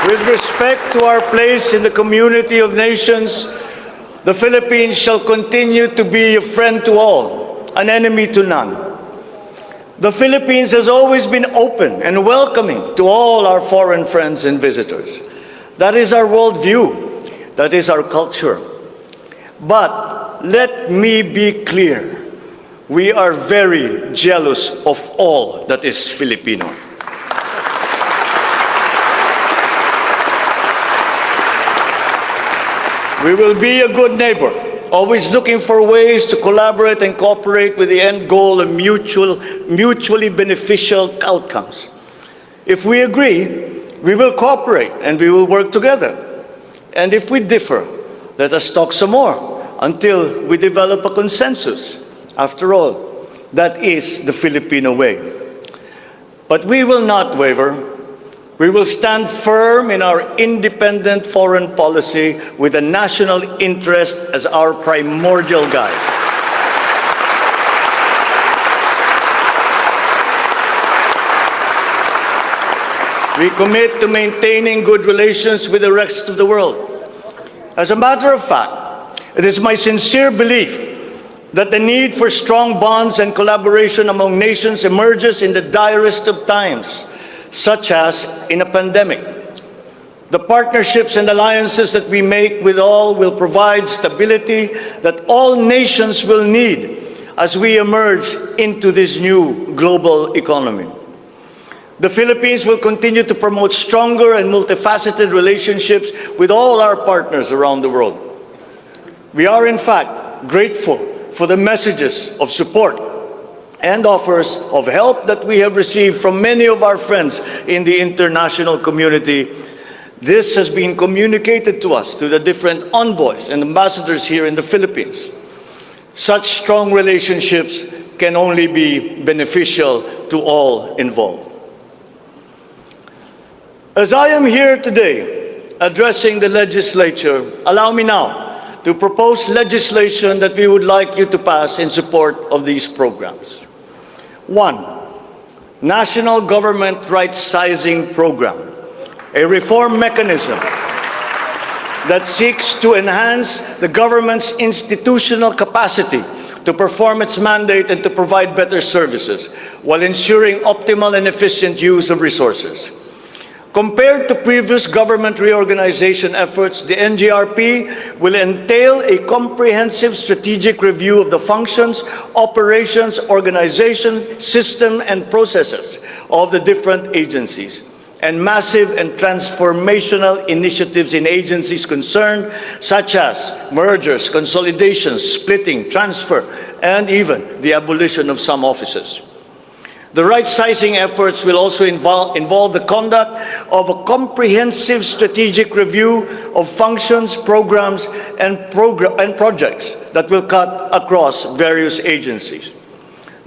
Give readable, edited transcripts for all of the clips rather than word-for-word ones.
With respect to our place in the community of nations, the Philippines shall continue to be a friend to all, an enemy to none. The Philippines has always been open and welcoming to all our foreign friends and visitors. That is our worldview. That is our culture. But let me be clear. We are very jealous of all that is Filipino. We will be a good neighbor, always looking for ways to collaborate and cooperate with the end goal of mutually beneficial outcomes. If we agree, we will cooperate and we will work together. And if we differ, let us talk some more until we develop a consensus. After all, that is the Filipino way. But we will not waver. We will stand firm in our independent foreign policy with the national interest as our primordial guide. We commit to maintaining good relations with the rest of the world. As a matter of fact, it is my sincere belief that the need for strong bonds and collaboration among nations emerges in the direst of times, such as in a pandemic. The partnerships and alliances that we make with all will provide stability that all nations will need as we emerge into this new global economy. The Philippines will continue to promote stronger and multifaceted relationships with all our partners around the world. We are, in fact, grateful for the messages of support and offers of help that we have received from many of our friends in the international community. This has been communicated to us through the different envoys and ambassadors here in the Philippines. Such strong relationships can only be beneficial to all involved. As I am here today addressing the legislature, allow me now to propose legislation that we would like you to pass in support of these programs. 1. National Government Right-Sizing Program, a reform mechanism that seeks to enhance the government's institutional capacity to perform its mandate and to provide better services while ensuring optimal and efficient use of resources. Compared to previous government reorganization efforts, the NGRP will entail a comprehensive strategic review of the functions, operations, organization, system, and processes of the different agencies, and massive and transformational initiatives in agencies concerned, such as mergers, consolidations, splitting, transfer, and even the abolition of some offices. The right-sizing efforts will also involve the conduct of a comprehensive strategic review of functions, programs, and projects that will cut across various agencies.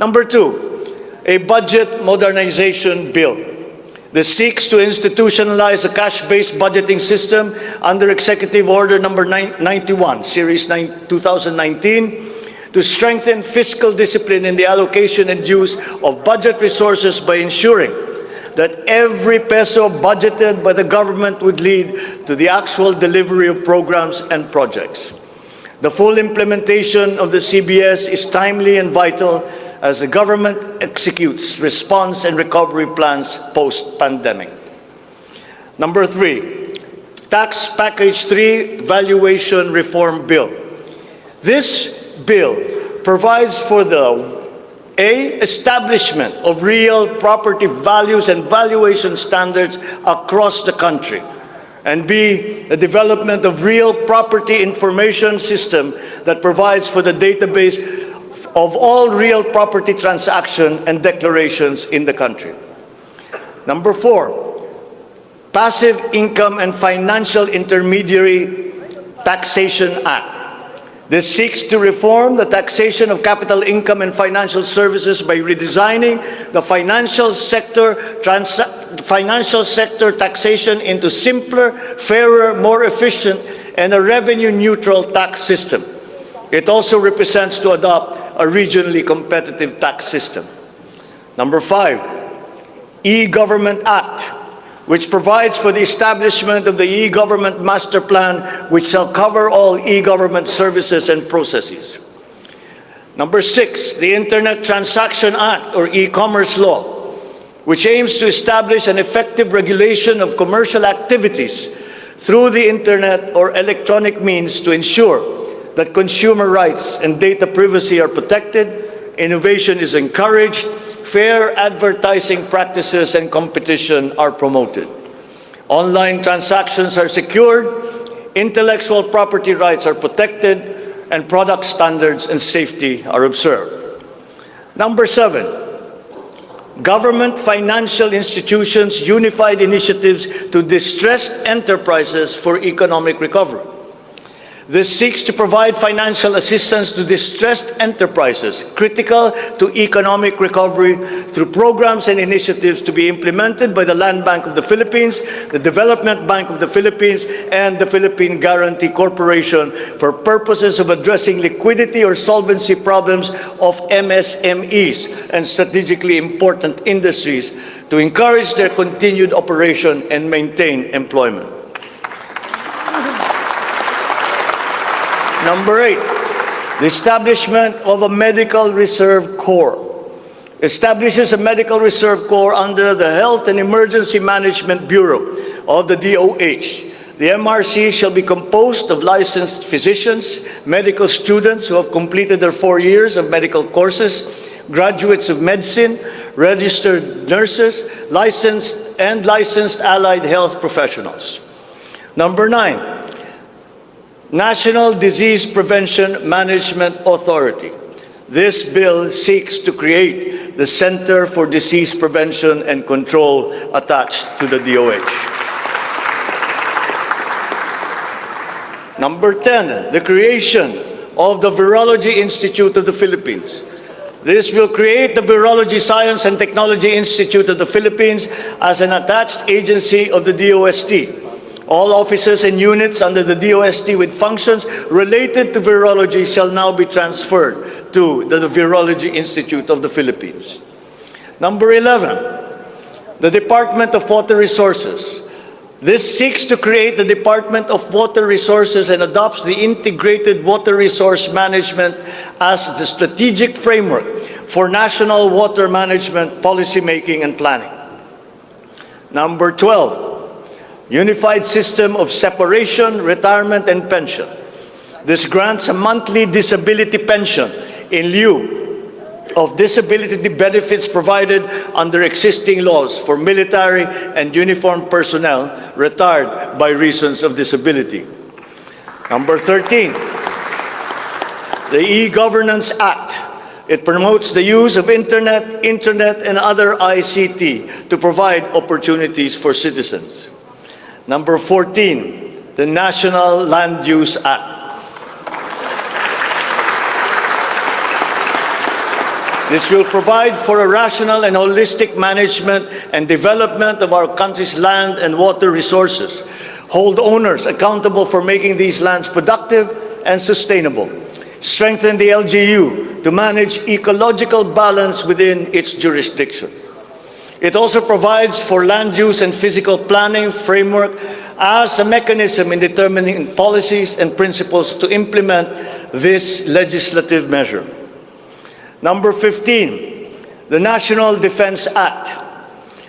Number 2, a budget modernization bill. This seeks to institutionalize a cash-based budgeting system under Executive Order Number 91, Series 2019, to strengthen fiscal discipline in the allocation and use of budget resources by ensuring that every peso budgeted by the government would lead to the actual delivery of programs and projects. The full implementation of the CBS is timely and vital as the government executes response and recovery plans post-pandemic. Number 3, Tax Package 3 Valuation Reform Bill. This bill provides for the establishment of real property values and valuation standards across the country, and B, the development of real property information system that provides for the database of all real property transaction and declarations in the country. Number 4, Passive Income and Financial Intermediary Taxation Act. This seeks to reform the taxation of capital income and financial services by redesigning the financial sector taxation into simpler, fairer, more efficient, and a revenue-neutral tax system. It also represents to adopt a regionally competitive tax system. Number 5, E-Government Act. which provides for the establishment of the e-government master plan, which shall cover all e-government services and processes. Number 6, the Internet Transaction Act, or e-commerce law, which aims to establish an effective regulation of commercial activities through the Internet or electronic means to ensure that consumer rights and data privacy are protected, innovation is encouraged, fair advertising practices and competition are promoted. Online transactions are secured, intellectual property rights are protected, and product standards and safety are observed. Number 7, government financial institutions unified initiatives to distressed enterprises for economic recovery. This seeks to provide financial assistance to distressed enterprises critical to economic recovery through programs and initiatives to be implemented by the Land Bank of the Philippines, the Development Bank of the Philippines, and the Philippine Guarantee Corporation for purposes of addressing liquidity or solvency problems of MSMEs and strategically important industries to encourage their continued operation and maintain employment. Number 8, the establishment of a Medical Reserve Corps. Establishes a Medical Reserve Corps under the Health and Emergency Management Bureau of the DOH. The MRC shall be composed of licensed physicians, medical students who have completed their 4 years of medical courses, graduates of medicine, registered nurses, licensed allied health professionals. Number 9, National Disease Prevention Management Authority. This bill seeks to create the Center for Disease Prevention and Control attached to the DOH. Number 10, the creation of the Virology Institute of the Philippines. This will create the Virology Science and Technology Institute of the Philippines as an attached agency of the DOST. All offices and units under the DOST with functions related to virology shall now be transferred to the Virology Institute of the Philippines. Number 11, the Department of Water Resources. This seeks to create the Department of Water Resources and adopts the integrated water resource management as the strategic framework for national water management, policy making, and planning. Number 12, Unified System of Separation, Retirement, and Pension. This grants a monthly disability pension in lieu of disability benefits provided under existing laws for military and uniformed personnel retired by reasons of disability. Number 13, the E-Governance Act. It promotes the use of internet, and other ICT to provide opportunities for citizens. Number 14, the National Land Use Act. This will provide for a rational and holistic management and development of our country's land and water resources, hold owners accountable for making these lands productive and sustainable, strengthen the LGU to manage ecological balance within its jurisdiction. It also provides for land use and physical planning framework as a mechanism in determining policies and principles to implement this legislative measure. Number 15, the National Defense Act.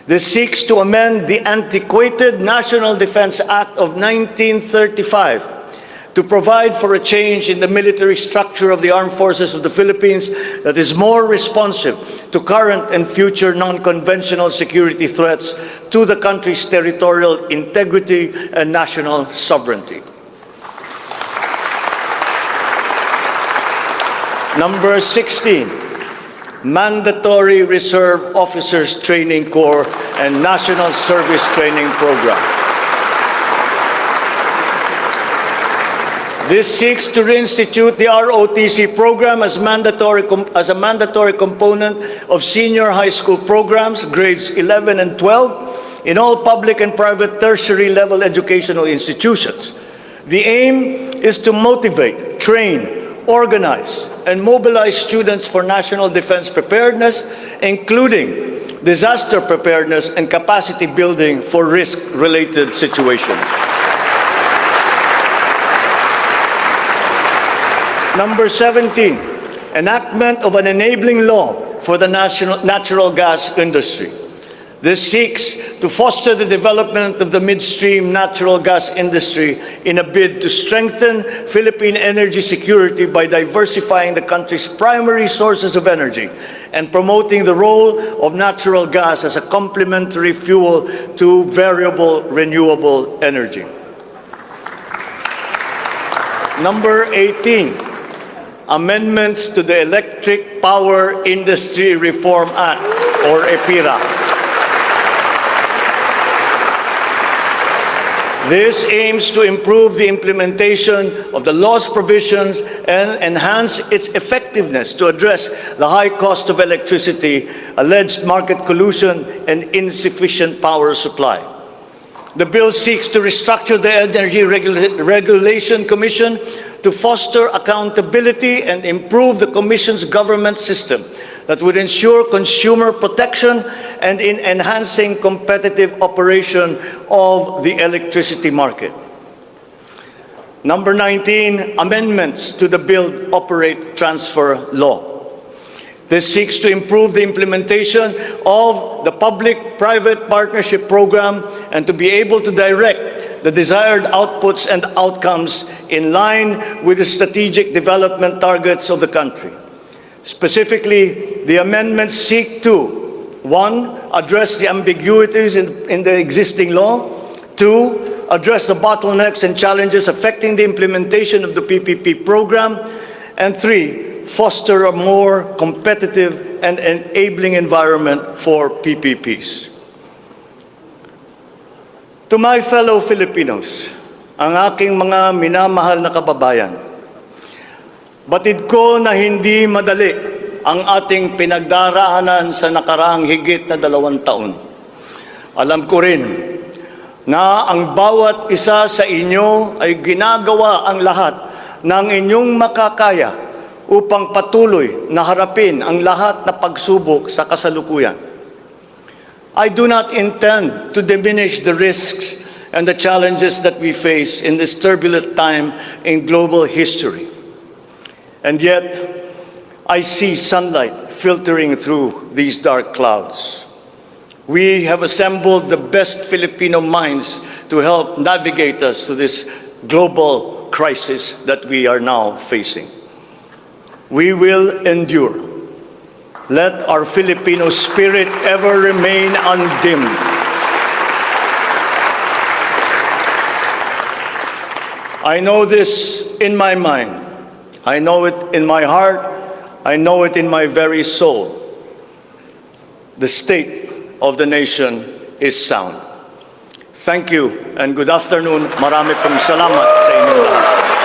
This seeks to amend the antiquated National Defense Act of 1935 to provide for a change in the military structure of the Armed Forces of the Philippines that is more responsive to current and future non-conventional security threats to the country's territorial integrity and national sovereignty. Number 16, Mandatory Reserve Officers Training Corps and National Service Training Program. This seeks to reinstitute the ROTC program as a mandatory component of senior high school programs, grades 11 and 12, in all public and private tertiary level educational institutions. The aim is to motivate, train, organize, and mobilize students for national defense preparedness, including disaster preparedness, and capacity building for risk-related situations. Number 17, enactment of an enabling law for the natural gas industry. This seeks to foster the development of the midstream natural gas industry in a bid to strengthen Philippine energy security by diversifying the country's primary sources of energy and promoting the role of natural gas as a complementary fuel to variable renewable energy. Number 18, amendments to the Electric Power Industry Reform Act, or EPIRA. This aims to improve the implementation of the law's provisions and enhance its effectiveness to address the high cost of electricity, alleged market collusion, and insufficient power supply. The bill seeks to restructure the Energy Regulation Commission to foster accountability and improve the Commission's government system that would ensure consumer protection and in enhancing competitive operation of the electricity market. Number 19, amendments to the Build, Operate, Transfer law. This seeks to improve the implementation of the public-private partnership program and to be able to direct the desired outputs and outcomes in line with the strategic development targets of the country. Specifically, the amendments seek to, 1, address the ambiguities in the existing law, 2, address the bottlenecks and challenges affecting the implementation of the PPP program, and 3, foster a more competitive and enabling environment for PPPs. To my fellow Filipinos, ang aking mga minamahal na kababayan, batid ko na hindi madali ang ating pinagdaraanan sa nakaraang higit na 2 taon. Alam ko rin na ang bawat isa sa inyo ay ginagawa ang lahat ng inyong makakaya upang patuloy na harapin ang lahat na pagsubok sa kasalukuyan. I do not intend to diminish the risks and the challenges that we face in this turbulent time in global history. And yet, I see sunlight filtering through these dark clouds. We have assembled the best Filipino minds to help navigate us through this global crisis that we are now facing. We will endure. Let our Filipino spirit ever remain undimmed. I know this in my mind. I know it in my heart. I know it in my very soul. The state of the nation is sound. Thank you and good afternoon. Marami pong salamat sa inyong lahat.